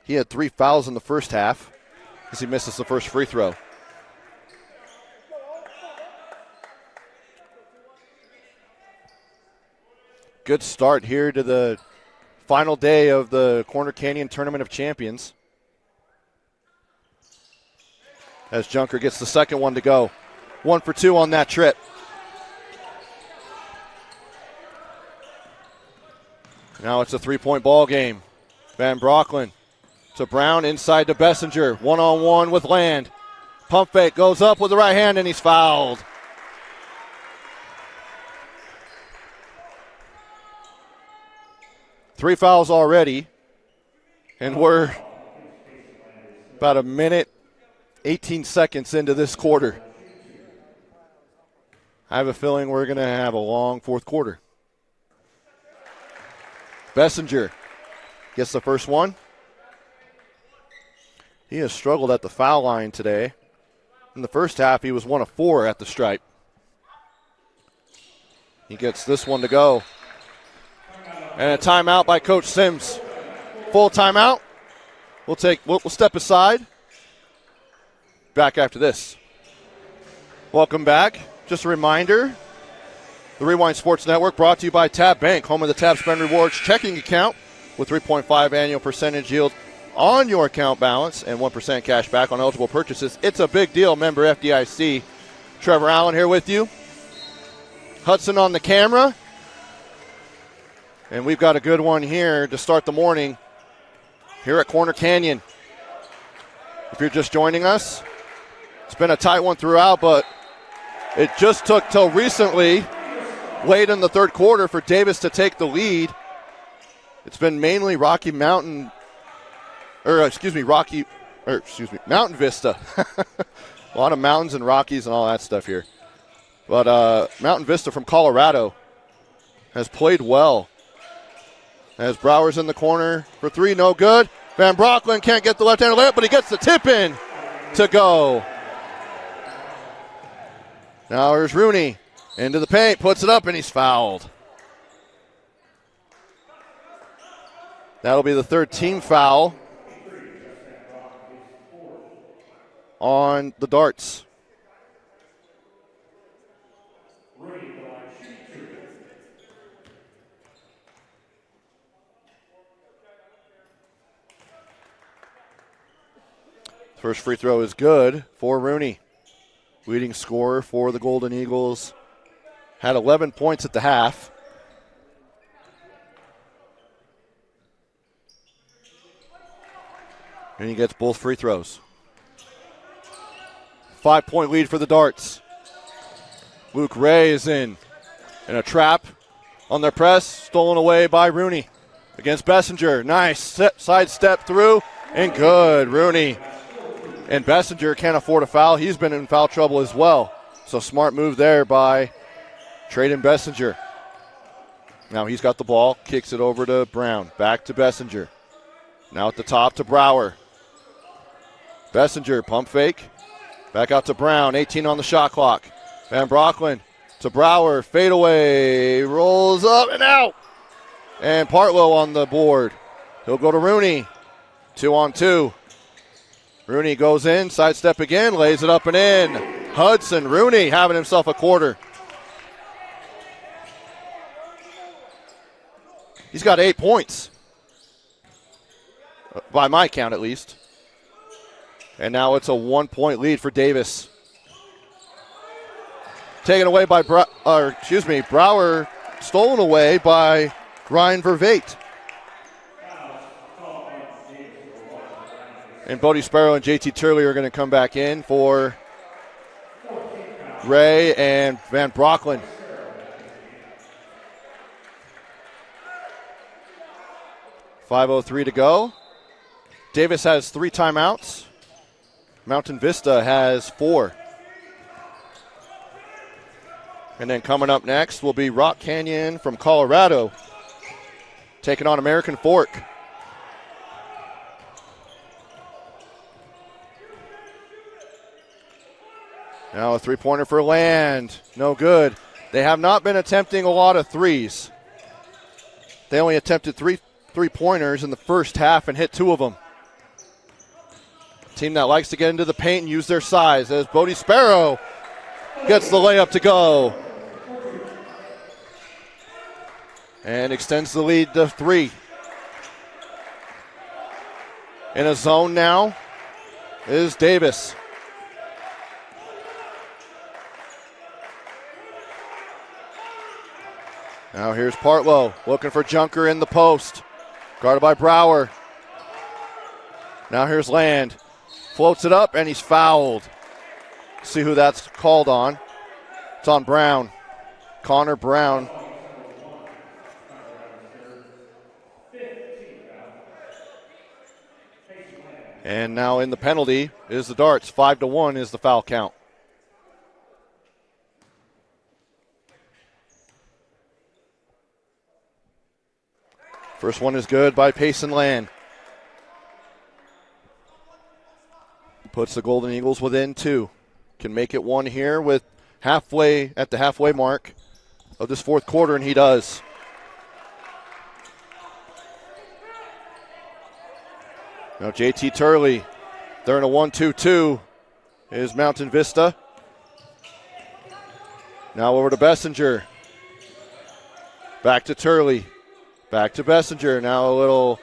He had 3 fouls in the first half as he misses the first free throw. Good start here to the final day of the Corner Canyon Tournament of Champions. As Junker gets the second one to go. 1 for 2 on that trip. Now it's a 3-point ball game. Van Brocklin to Brown, inside to Bessinger. 1-on-1 with Land. Pump fake, goes up with the right hand, and he's fouled. Three fouls already, and we're about a minute, 18 seconds into this quarter. I have a feeling we're going to have a long fourth quarter. Bessinger gets the first one. He has struggled at the foul line today. In the first half, he was 1 of 4 at the stripe. He gets this one to go. And a timeout by Coach Sims. Full timeout. We'll step aside. Back after this. Welcome back. Just a reminder, the Rewind Sports Network brought to you by Tab Bank, home of the Tab Spend Rewards checking account with 3.5 annual percentage yield on your account balance and 1% cash back on eligible purchases. It's a big deal. Member FDIC. Trevor Allen here with you. Hudson on the camera. And we've got a good one here to start the morning here at Corner Canyon. If you're just joining us, it's been a tight one throughout, but it just took till recently, late in the third quarter, for Davis to take the lead. It's been mainly Mountain Vista. A lot of mountains and Rockies and all that stuff here. But Mountain Vista from Colorado has played well. As Brower's in the corner for 3, no good. Van Brocklin can't get the left-handed layup, but he gets the tip in to go. Now here's Rooney into the paint, puts it up, and he's fouled. That'll be the third team foul on the Darts. First free throw is good for Rooney. Leading scorer for the Golden Eagles. Had 11 points at the half. And he gets both free throws. 5-point lead for the Darts. Luke Ray is in a trap on their press. Stolen away by Rooney against Bessinger. Nice side step through and good. Rooney. And Bessinger can't afford a foul. He's been in foul trouble as well. So smart move there by Traden Bessinger. Now he's got the ball, kicks it over to Brown. Back to Bessinger. Now at the top to Brower. Bessinger, pump fake. Back out to Brown, 18 on the shot clock. Van Brocklin to Brower, fadeaway, rolls up and out. And Partlow on the board. He'll go to Rooney, 2-on-2. Rooney goes in, sidestep again, lays it up and in. Hudson, Rooney having himself a quarter. He's got 8 points, by my count at least. And now it's a 1-point lead for Davis. Taken away by Brower, stolen away by Ryan Vervate. And Bodie Sparrow and JT Turley are going to come back in for Ray and Van Brocklin. .5:03 to go. Davis has 3 timeouts. Mountain Vista has 4. And then coming up next will be Rock Canyon from Colorado, taking on American Fork. Now a three-pointer for Land. No good. They have not been attempting a lot of threes. They only attempted three-pointers in the first half and hit 2 of them. Team that likes to get into the paint and use their size as Bodie Sparrow gets the layup to go. And extends the lead to 3. In a zone now is Davis. Now here's Partlow looking for Junker in the post. Guarded by Brower. Now here's Land. Floats it up and he's fouled. See who that's called on. It's on Brown. Connor Brown. And now in the penalty is the Darts. 5-1 is the foul count. First one is good by Payson Land. Puts the Golden Eagles within 2. Can make it 1 here with at the halfway mark of this fourth quarter, and he does. Now JT Turley, they're in a 1-2-2, is Mountain Vista. Now over to Bessinger. Back to Turley. Back to Bessinger. Now a little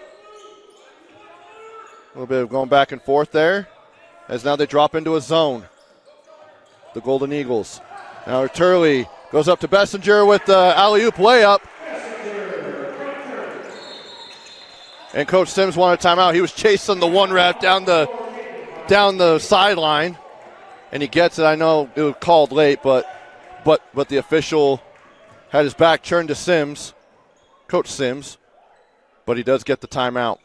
bit of going back and forth there, as now they drop into a zone. The Golden Eagles. Now Turley goes up to Bessinger with the alley-oop layup. And Coach Sims wanted a timeout. He was chasing the one ref down the sideline, and he gets it. I know it was called late, but the official had his back turned to Sims, Coach Sims, but he does get the timeout.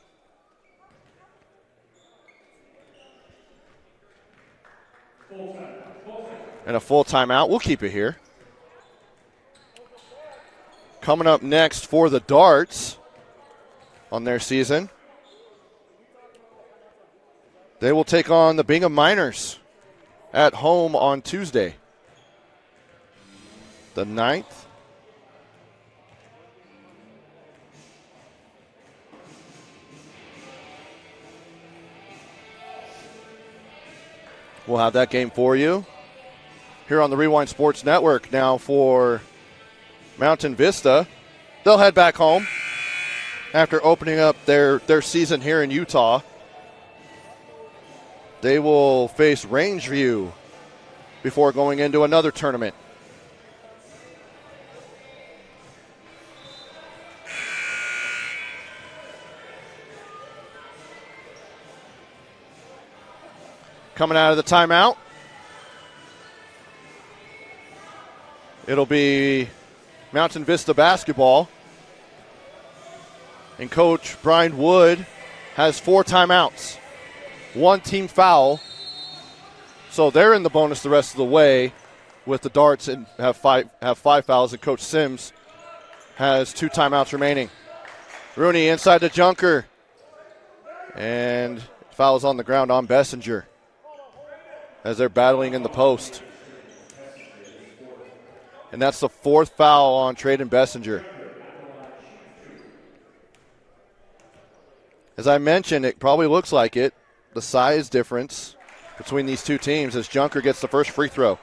And a full timeout. We'll keep it here. Coming up next for the Darts on their season, they will take on the Bingham Miners at home on Tuesday, the 9th. We'll have that game for you here on the Rewind Sports Network. Now for Mountain Vista, they'll head back home after opening up their season here in Utah. They will face Rangeview before going into another tournament. Coming out of the timeout, it'll be Mountain Vista basketball. And Coach Brian Wood has 4 timeouts, 1 team foul. So they're in the bonus the rest of the way with the Darts and have five fouls, and Coach Sims has 2 timeouts remaining. Rooney inside to Junker. And fouls on the ground on Bessinger as they're battling in the post. And that's the 4th foul on Traden Bessinger. As I mentioned, it probably looks like it, the size difference between these two teams, as Junker gets the first free throw.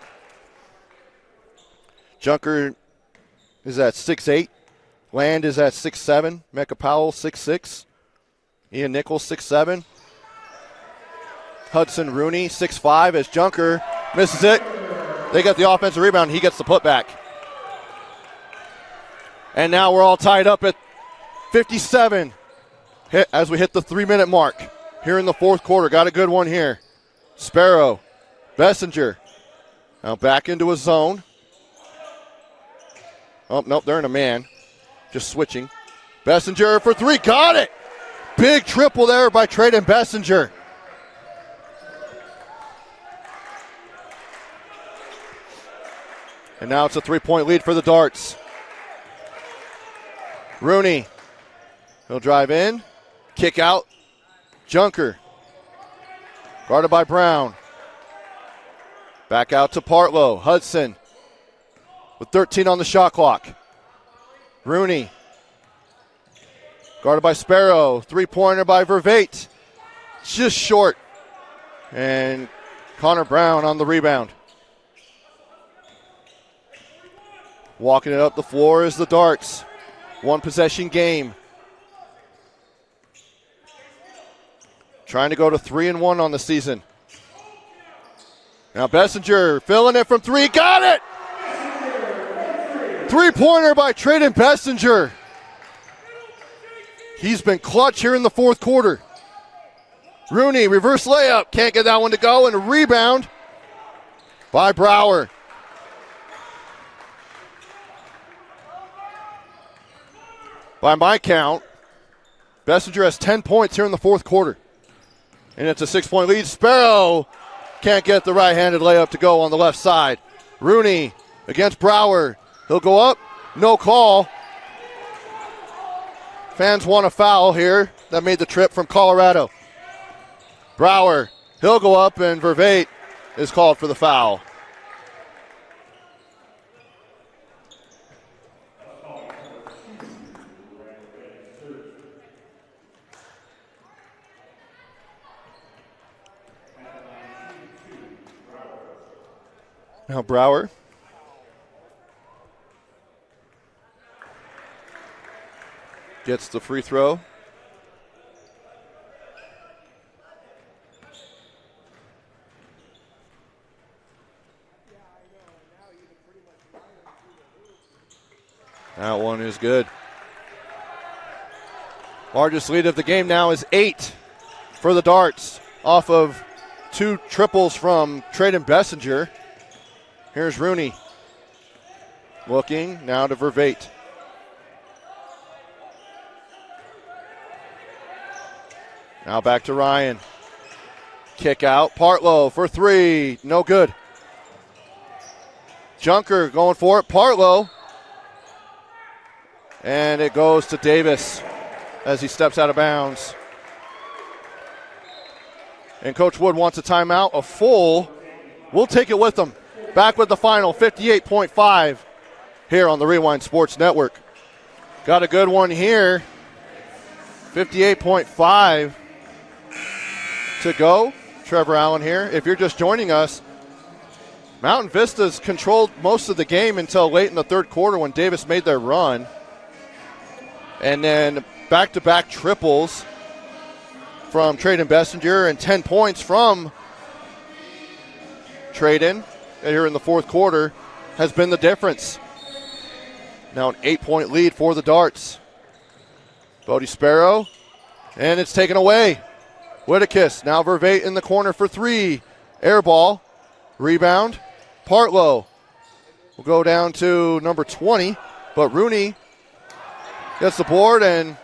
Junker is at 6'8". Land is at 6'7". Mecca Powell 6'6". Ian Nichols 6'7". Hudson Rooney 6'5", as Junker misses it. They get the offensive rebound. He gets the putback. And now we're all tied up at 57 as we hit the 3-minute mark here in the fourth quarter. Got a good one here. Sparrow, Bessinger. Now back into a zone. Oh, nope, they're in a man. Just switching. Bessinger for three. Got it! Big triple there by Trayden Bessinger. And now it's a three-point lead for the Darts. Rooney. He'll drive in. Kick out. Junker. Guarded by Brown. Back out to Partlow. Hudson with 13 on the shot clock. Rooney. Guarded by Sparrow. Three-pointer by Vervate. Just short. And Connor Brown on the rebound. Walking it up the floor is the Darts. One possession game. Trying to go to 3-1 on the season. Now Bessinger filling it from three. Got it! Three-pointer by Trayden Bessinger. He's been clutch here in the fourth quarter. Rooney, reverse layup. Can't get that one to go. And a rebound by Brower. By my count, Bessinger has 10 points here in the fourth quarter. And it's a 6-point lead. Sparrow can't get the right-handed layup to go on the left side. Rooney against Brower. He'll go up. No call. Fans want a foul here. That made the trip from Colorado. Brower. He'll go up, and Vervate is called for the foul. Now Brower. Gets the free throw. That one is good. Largest lead of the game now is 8 for the Darts off of 2 triples from Trayden Bessinger. Here's Rooney. Looking now to Vervate. Now back to Ryan. Kick out. Partlow for three. No good. Junker going for it. Partlow. And it goes to Davis as he steps out of bounds. And Coach Wood wants a timeout. A full. We'll take it with them. Back with the final, 58.5 here on the Rewind Sports Network. Got a good one here. 58.5 to go. Trevor Allen here. If you're just joining us, Mountain Vista's controlled most of the game until late in the third quarter when Davis made their run. And then back-to-back triples from Trayden Bessinger and 10 points from Trayden here in the fourth quarter has been the difference. Now an 8-point lead for the Darts. Bodie Sparrow, and it's taken away. Whittakis, now Vervate in the corner for three. Air ball, rebound. Partlow will go down to number 20, but Rooney gets the board, and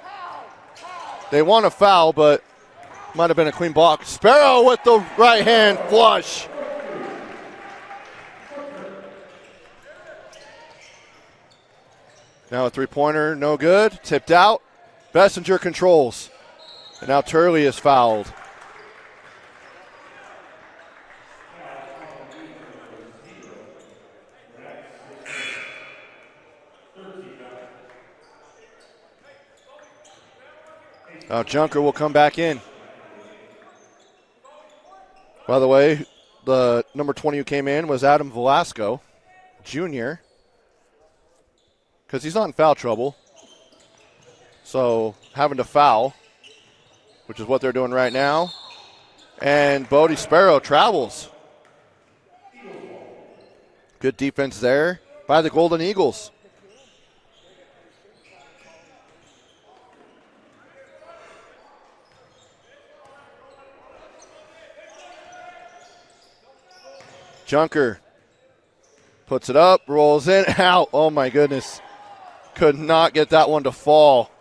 they want a foul, but might have been a clean block. Sparrow with the right hand flush. Now a three-pointer, no good. Tipped out. Bessinger controls. And now Turley is fouled. Now Junker will come back in. By the way, the number 20 who came in was Adam Velasco, Jr., because he's not in foul trouble. So having to foul, which is what they're doing right now. And Bodie Sparrow travels. Good defense there by the Golden Eagles. Junker puts it up, rolls in, out. Oh, my goodness. Could not get that one to fall.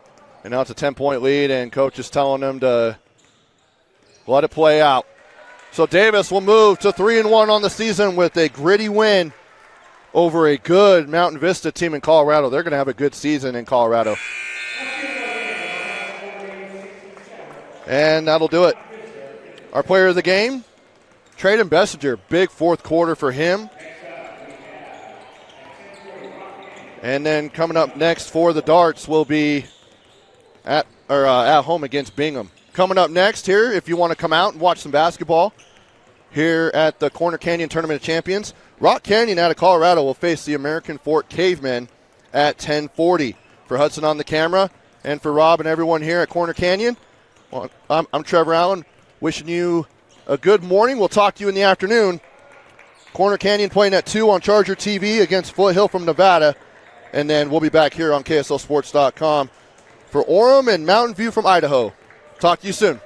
And now it's a 10-point lead, and coach is telling them to let it play out. So Davis will move to 3-1 on the season with a gritty win over a good Mountain Vista team in Colorado. They're going to have a good season in Colorado. And that'll do it. Our player of the game, Trayden Bessinger. Big fourth quarter for him. And then coming up next for the Darts will be at home against Bingham. Coming up next here, if you want to come out and watch some basketball here at the Corner Canyon Tournament of Champions, Rock Canyon out of Colorado will face the American Fort Cavemen at 10:40. For Hudson on the camera and for Rob and everyone here at Corner Canyon, well, I'm Trevor Allen, wishing you a good morning. We'll talk to you in the afternoon. Corner Canyon playing at 2 on Charger TV against Foothill from Nevada. And then we'll be back here on KSLSports.com for Orem and Mountain View from Idaho. Talk to you soon.